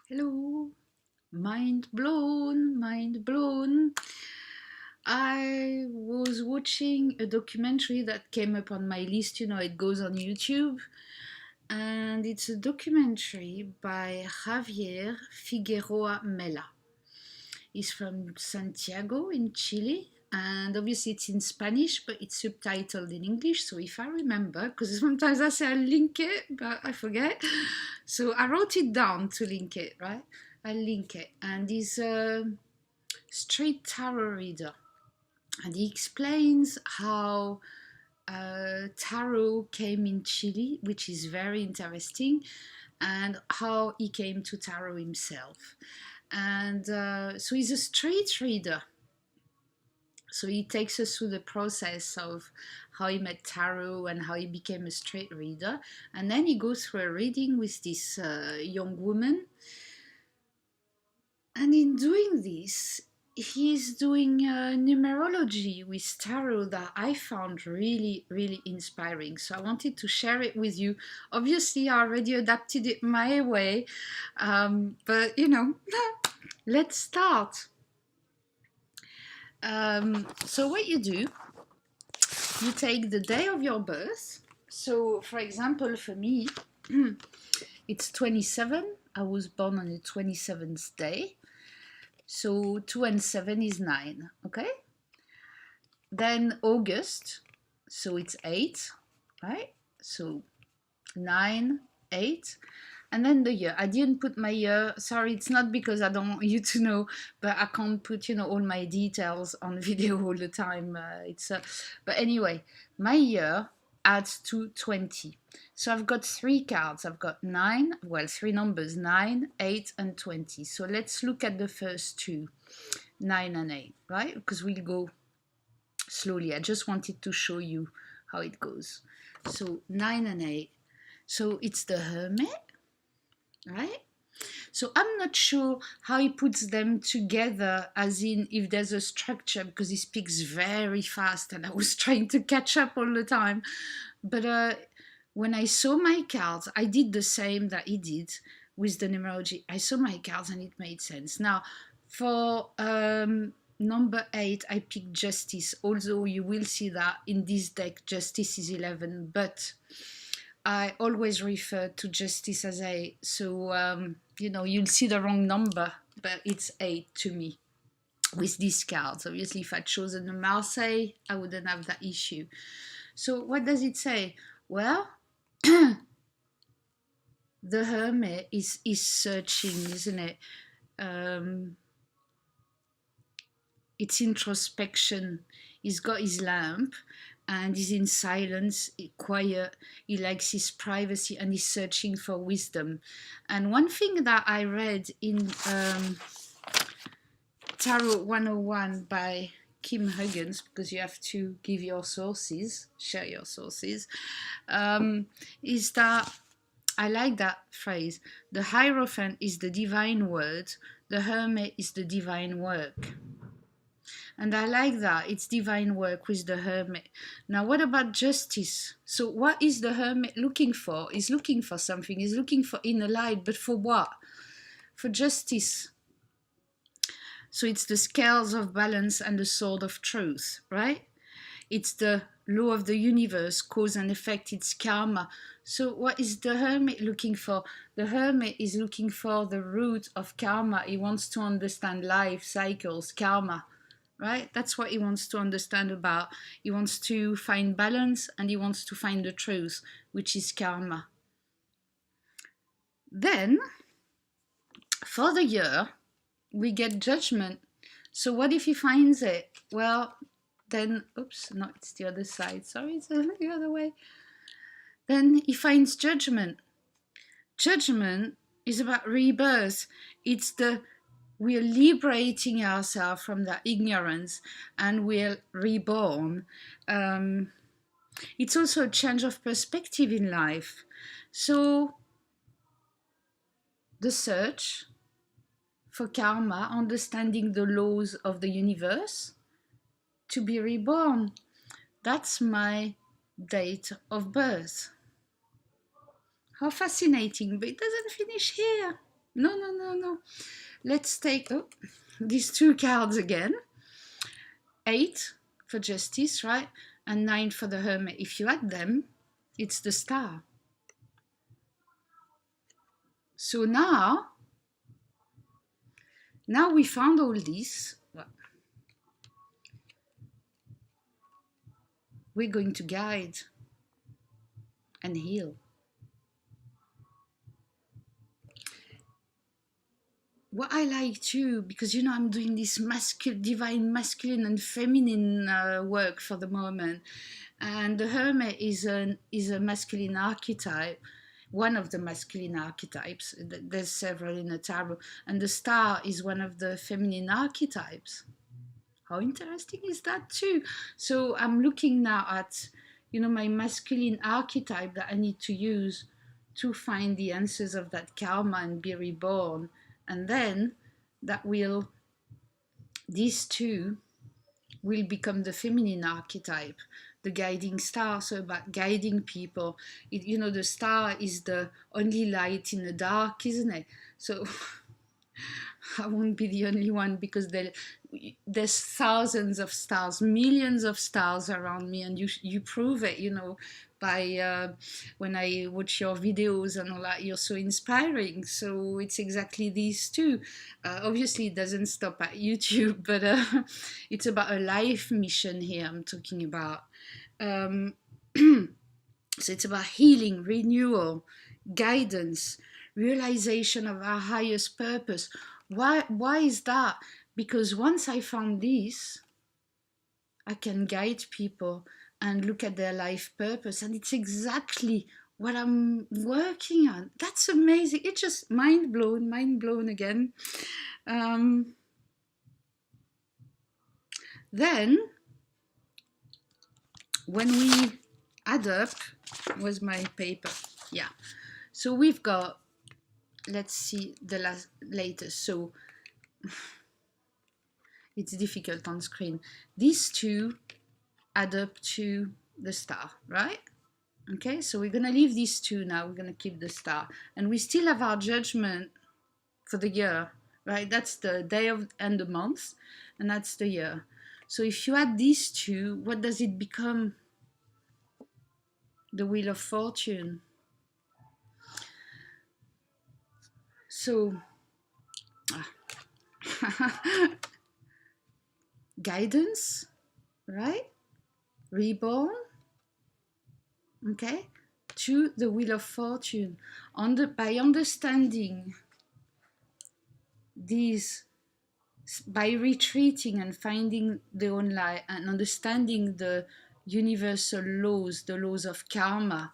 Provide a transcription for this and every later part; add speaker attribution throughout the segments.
Speaker 1: Hello, mind blown, mind blown. I was watching a documentary that came up on my list, it goes on YouTube, and it's a documentary by Javier Figueroa Mela. He's from Santiago in Chile, and obviously it's in Spanish, but it's subtitled in English. So if I remember, because sometimes I say I'll link it, but I forget. So I wrote it down to link it, right? I'll link it. And he's a street tarot reader. And he explains how tarot came in Chile, which is very interesting, and how he came to tarot himself. And so he's a street reader. So he takes us through the process of how he met tarot and how he became a street reader. And then he goes through a reading with this young woman. And in doing this, he's doing numerology with tarot that I found really, really inspiring. So I wanted to share it with you. Obviously, I already adapted it my way, but let's start. So what you do, you take the day of your birth. So for example, for me, it's 27. I was born on the 27th day. So 2 and 7 is 9, okay? Then August, so it's 8, right? So 9, 8. And then the year. I didn't put my year. Sorry, it's not because I don't want you to know, but I can't put, all my details on video all the time. But anyway, my year adds to 20. So I've got 3 cards. I've got 9, 3 numbers, 9, 8, and 20. So let's look at the first 2, 9 and 8, right? Because we'll go slowly. I just wanted to show you how it goes. So 9 and 8. So it's the Hermit, right? So I'm not sure how he puts them together, as in if there's a structure, because he speaks very fast and I was trying to catch up all the time. But when I saw my cards, I did the same that he did with the numerology. I saw my cards and it made sense. Now, for number 8, I picked Justice, although you will see that in this deck, Justice is 11, but I always refer to Justice as 8, so you'll see the wrong number, but it's 8 to me with these cards. Obviously, if I'd chosen a Marseille, I wouldn't have that issue. So what does it say? Well, the Hermit is searching, isn't it? It's introspection. He's got his lamp and he's in silence, quiet. He likes his privacy and he's searching for wisdom. And one thing that I read in Tarot 101 by Kim Huggins, because you have to give your sources, share your sources, is that I like that phrase. The Hierophant is the divine word, the Hermit is the divine work. And I like that. It's divine work with the Hermit. Now, what about Justice? So what is the Hermit looking for? He's looking for something. He's looking for inner light. But for what? For justice. So it's the scales of balance and the sword of truth, right? It's the law of the universe, cause and effect. It's karma. So what is the Hermit looking for? The Hermit is looking for the root of karma. He wants to understand life, cycles, karma. Right? That's what he wants to understand about. He wants to find balance and he wants to find the truth, which is karma. Then, for the year, we get Judgment. So what if he finds it? Well, then, oops, no, it's the other side. Sorry, it's the other way. Then he finds Judgment. Judgment is about rebirth. It's we're liberating ourselves from that ignorance and we're reborn. It's also a change of perspective in life. So the search for karma, understanding the laws of the universe, to be reborn. That's my date of birth. How fascinating, but it doesn't finish here. No. Let's take these two cards again. 8 for justice, right? And 9 for the hermit. If you add them, it's the star. So now we found all this. We're going to guide and heal. What I like too, because you know I'm doing this divine masculine and feminine work for the moment, and the hermit is a masculine archetype, one of the masculine archetypes. There's several in the tarot, and the star is one of the feminine archetypes. How interesting is that too? So I'm looking now at, you know, my masculine archetype that I need to use to find the answers of that karma and be reborn. And then these two will become the feminine archetype, the guiding star. So about guiding people, you know, the star is the only light in the dark, isn't it? So I won't be the only one, because there's thousands of stars, millions of stars around me, and you prove it, you know, by when I watch your videos and all that. You're so inspiring. So it's exactly these two. Obviously, it doesn't stop at YouTube, but it's about a life mission here I'm talking about. So it's about healing, renewal, guidance, realization of our highest purpose. Why is that? Because once I found this, I can guide people and look at their life purpose, and it's exactly what I'm working on. That's amazing. It's just mind blown again. Then when we add up, where's my paper? Yeah. So we've got, let's see the latest. So it's difficult on screen. These two add up to the star, right? Okay, so we're gonna leave these two now. We're gonna keep the star, and we still have our judgment for the year, right? That's the day of and the month, and that's the year. So if you add these two, what does it become? The Wheel of Fortune. So guidance, right? Reborn, okay, to the Wheel of Fortune. By understanding these, by retreating and finding the own light and understanding the universal laws, the laws of karma,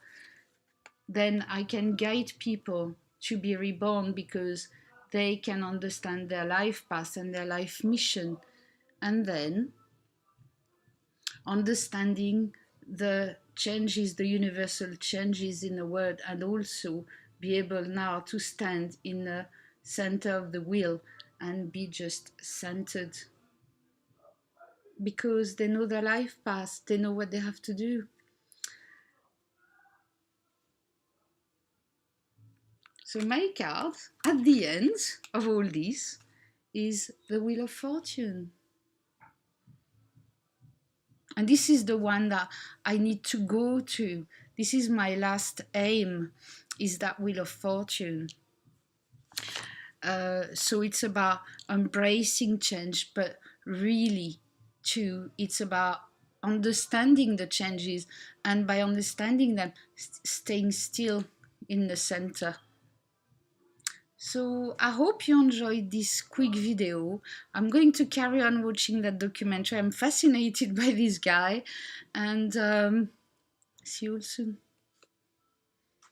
Speaker 1: then I can guide people to be reborn, because they can understand their life path and their life mission. And then understanding the changes, the universal changes in the world, and also be able now to stand in the center of the wheel and be just centered, because they know their life path, they know what they have to do. So my card at the end of all this is the Wheel of Fortune. And this is the one that I need to go to. This is my last aim, is that Wheel of Fortune. So it's about embracing change, but really too, it's about understanding the changes, and by understanding them, staying still in the center. So I hope you enjoyed this quick video. I'm going to carry on watching that documentary. I'm fascinated by this guy, and see you all soon.